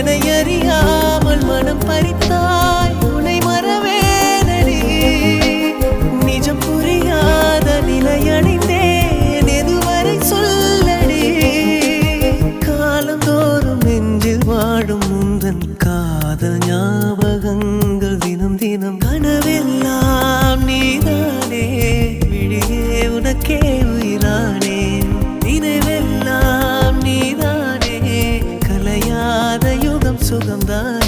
என்னை அறியாமல் மனம் பறித்தாய் உன்னை மறவேனடி நிஜம் புரியாத நிலையடைந்தேன் எதுவரை சொல்லடி காலந்தோறும் நெஞ்சில் வாடும் முந்தன் காதல் ஞாபகங்கள் தினம் தினம் கனவெல்லாம் நீதானே விழியே உனக்கே உயிரானேன் நினைவெல்லாம் நீதானே கலையாத யுகம் சுகம்தான்